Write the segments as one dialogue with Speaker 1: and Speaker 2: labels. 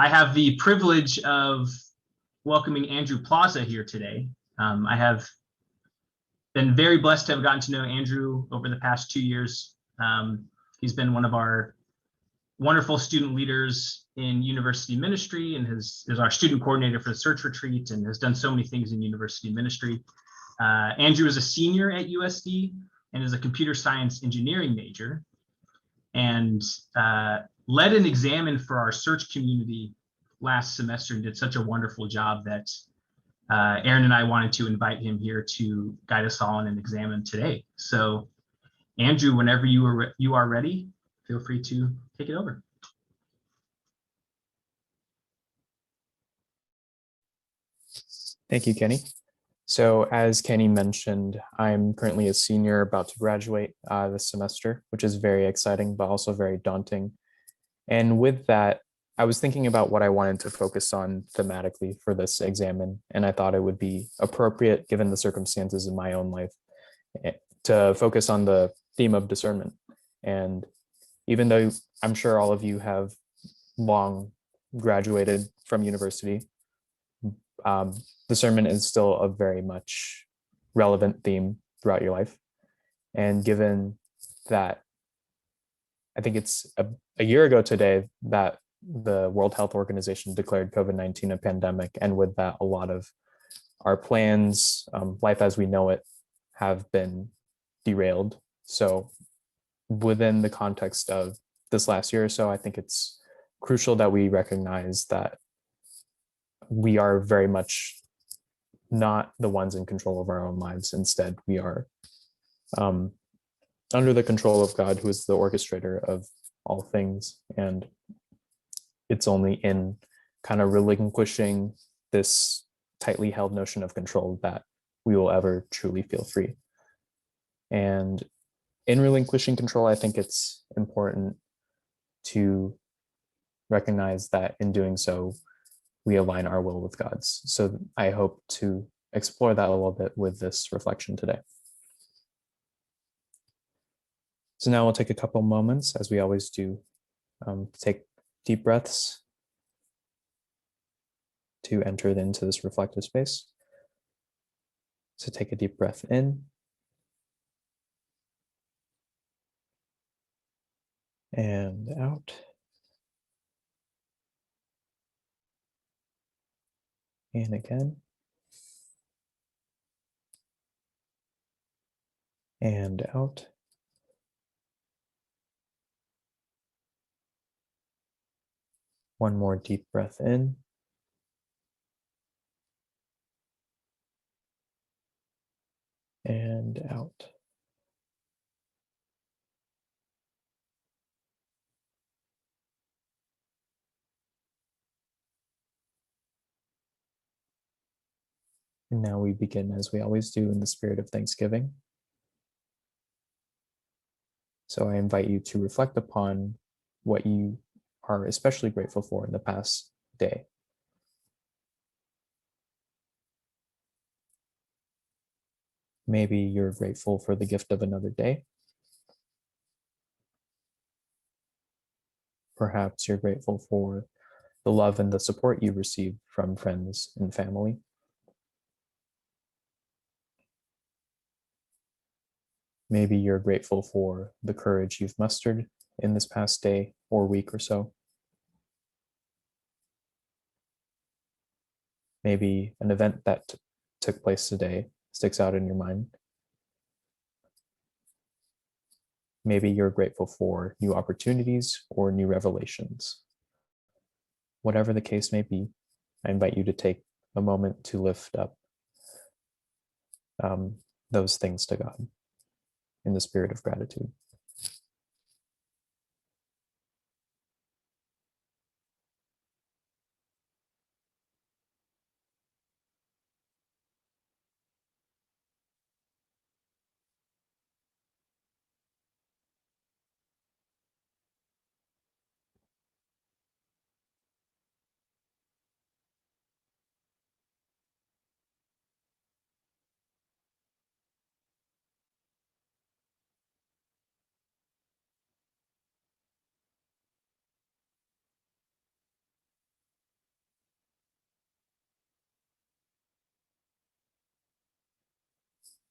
Speaker 1: I have the privilege of welcoming Andrew Plaza here today. I have been very blessed to have gotten to know Andrew over the past 2 years. He's been one of our wonderful student leaders in university ministry and is our student coordinator for the search retreat and has done so many things in university ministry. Andrew is a senior at USD and is a computer science engineering major, and led an examen for our search community last semester and did such a wonderful job that Aaron and I wanted to invite him here to guide us all in an examen today. So Andrew, whenever you are ready, feel free to take it over.
Speaker 2: Thank you, Kenny. So as Kenny mentioned, I'm currently a senior about to graduate this semester, which is very exciting, but also very daunting. And with that, I was thinking about what I wanted to focus on thematically for this examen, and I thought it would be appropriate, given the circumstances in my own life, to focus on the theme of discernment. And even though I'm sure all of you have long graduated from university, discernment is still a very much relevant theme throughout your life. And given that, I think it's a year ago today that the World Health Organization declared COVID-19 a pandemic. And with that, a lot of our plans, life as we know it, have been derailed. So within the context of this last year or so, I think it's crucial that we recognize that we are very much not the ones in control of our own lives. Instead, we are under the control of God, who is the orchestrator of all things. And it's only in kind of relinquishing this tightly held notion of control that we will ever truly feel free. And in relinquishing control, I think it's important to recognize that in doing so, we align our will with God's. So I hope to explore that a little bit with this reflection today. So now we'll take a couple moments, as we always do, take deep breaths to enter into this reflective space. So take a deep breath in and out. And again. And out. One more deep breath in. And out. And now we begin, as we always do, in the spirit of Thanksgiving. So I invite you to reflect upon what you are especially grateful for in the past day. Maybe you're grateful for the gift of another day. Perhaps you're grateful for the love and the support you receive from friends and family. Maybe you're grateful for the courage you've mustered in this past day or week or so. Maybe an event that took place today sticks out in your mind. Maybe you're grateful for new opportunities or new revelations. Whatever the case may be, I invite you to take a moment to lift up those things to God in the spirit of gratitude.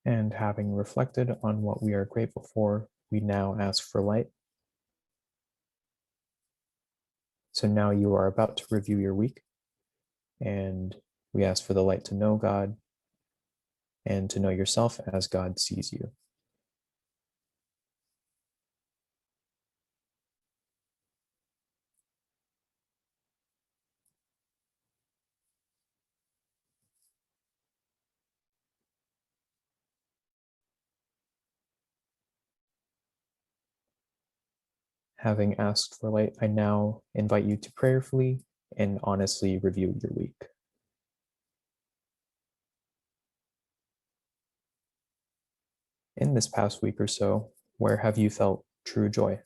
Speaker 2: And having reflected on what we are grateful for, we now ask for light. So now you are about to review your week, and we ask for the light to know God and to know yourself as God sees you. Having asked for light, I now invite you to prayerfully and honestly review your week. In this past week or so, where have you felt true joy?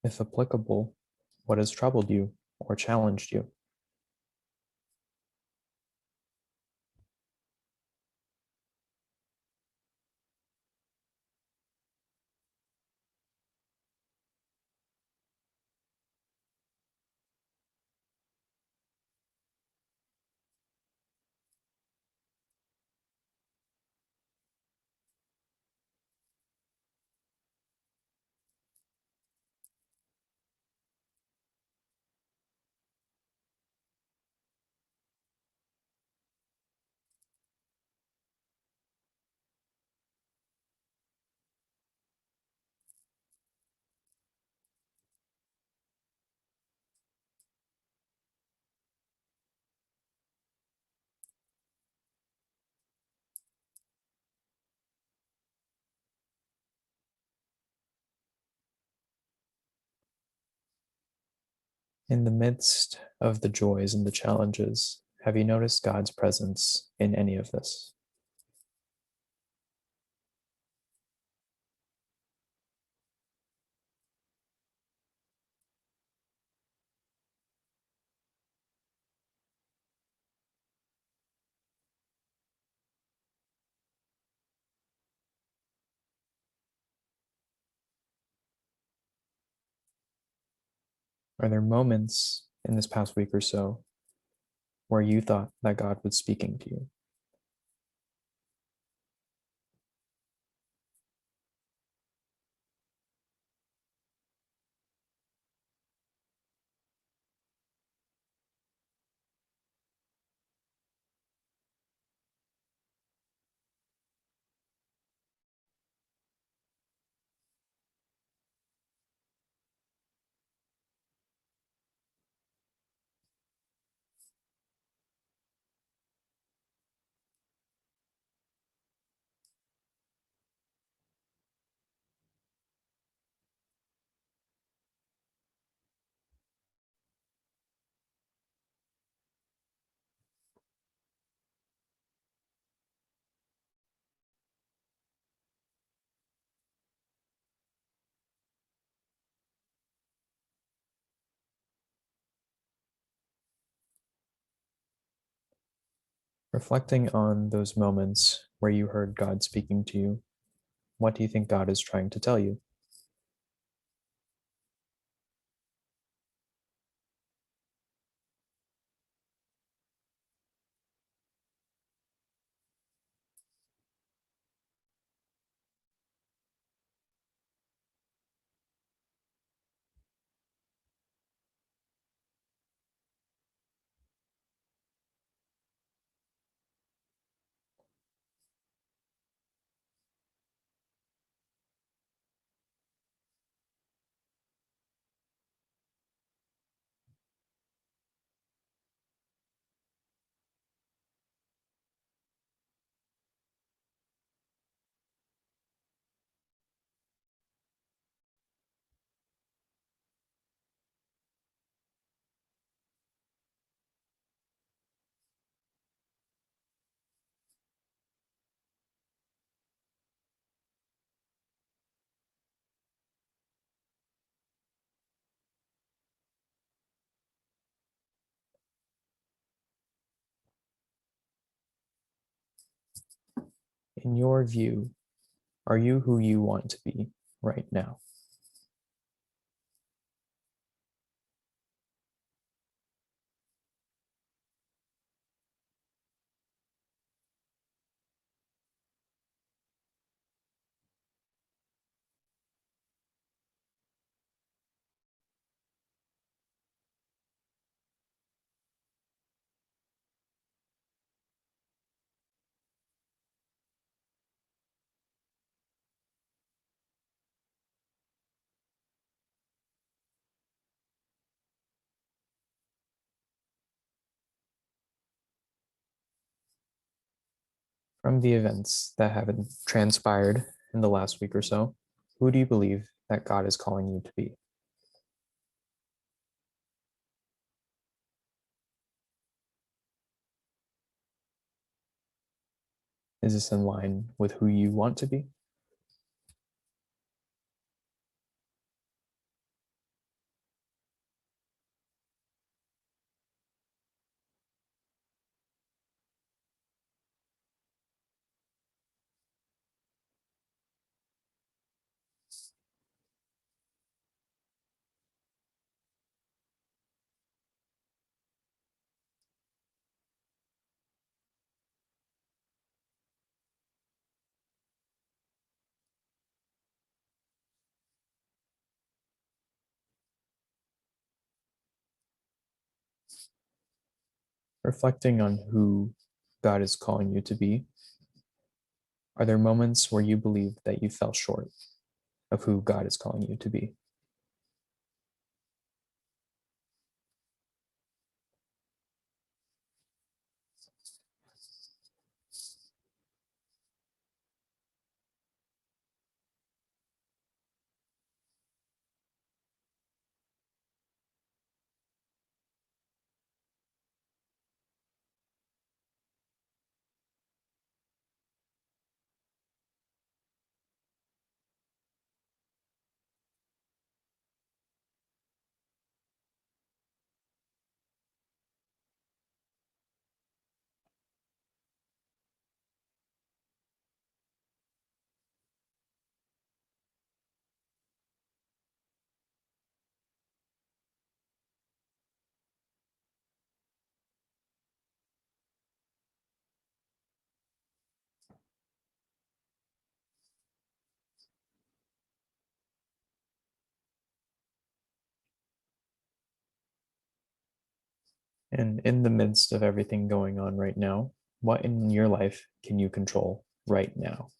Speaker 2: If applicable, what has troubled you or challenged you? In the midst of the joys and the challenges, have you noticed God's presence in any of this? Are there moments in this past week or so where you thought that God was speaking to you? Reflecting on those moments where you heard God speaking to you, what do you think God is trying to tell you? In your view, are you who you want to be right now? From the events that have transpired in the last week or so, who do you believe that God is calling you to be? Is this in line with who you want to be? Reflecting on who God is calling you to be, are there moments where you believe that you fell short of who God is calling you to be? And in the midst of everything going on right now, what in your life can you control right now?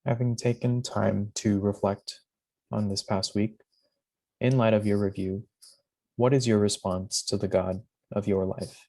Speaker 2: Having taken time to reflect on this past week, in light of your review, what is your response to the God of your life?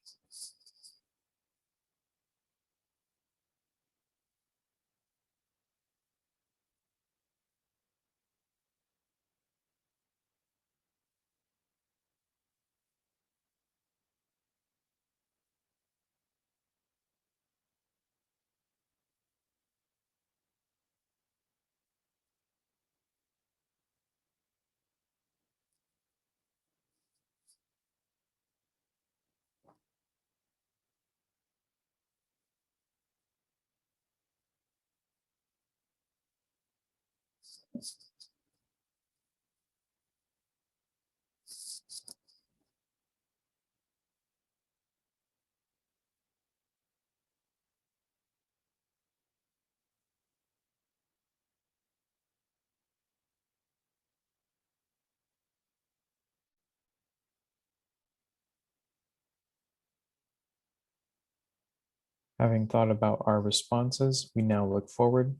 Speaker 2: Having thought about our responses, we now look forward.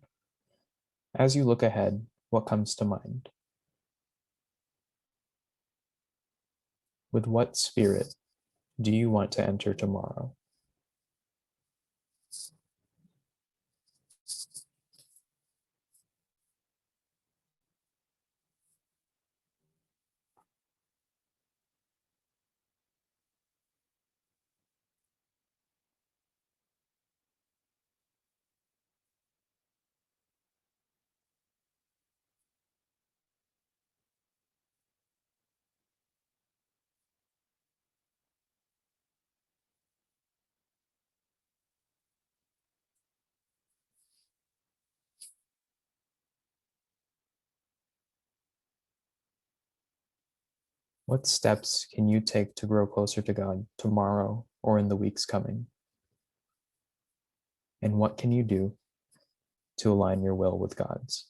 Speaker 2: As you look ahead, what comes to mind? With what spirit do you want to enter tomorrow? What steps can you take to grow closer to God tomorrow or in the weeks coming? And what can you do to align your will with God's?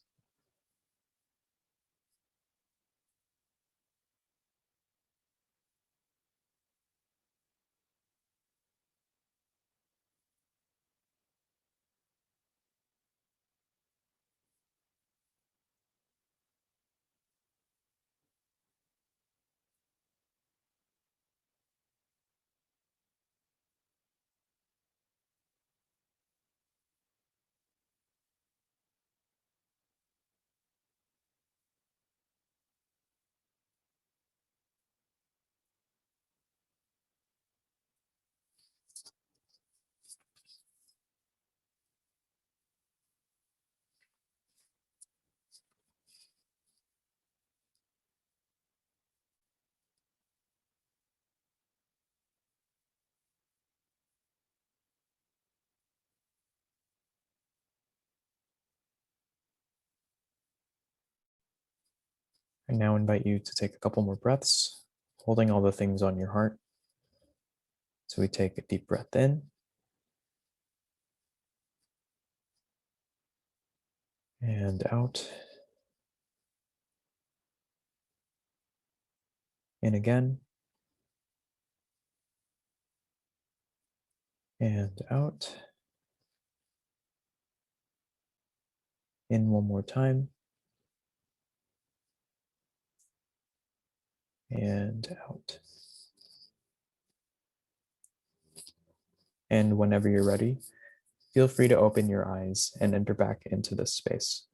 Speaker 2: I now invite you to take a couple more breaths, holding all the things on your heart. So we take a deep breath in and out. In again and out. In one more time and out. And whenever you're ready, feel free to open your eyes and enter back into this space.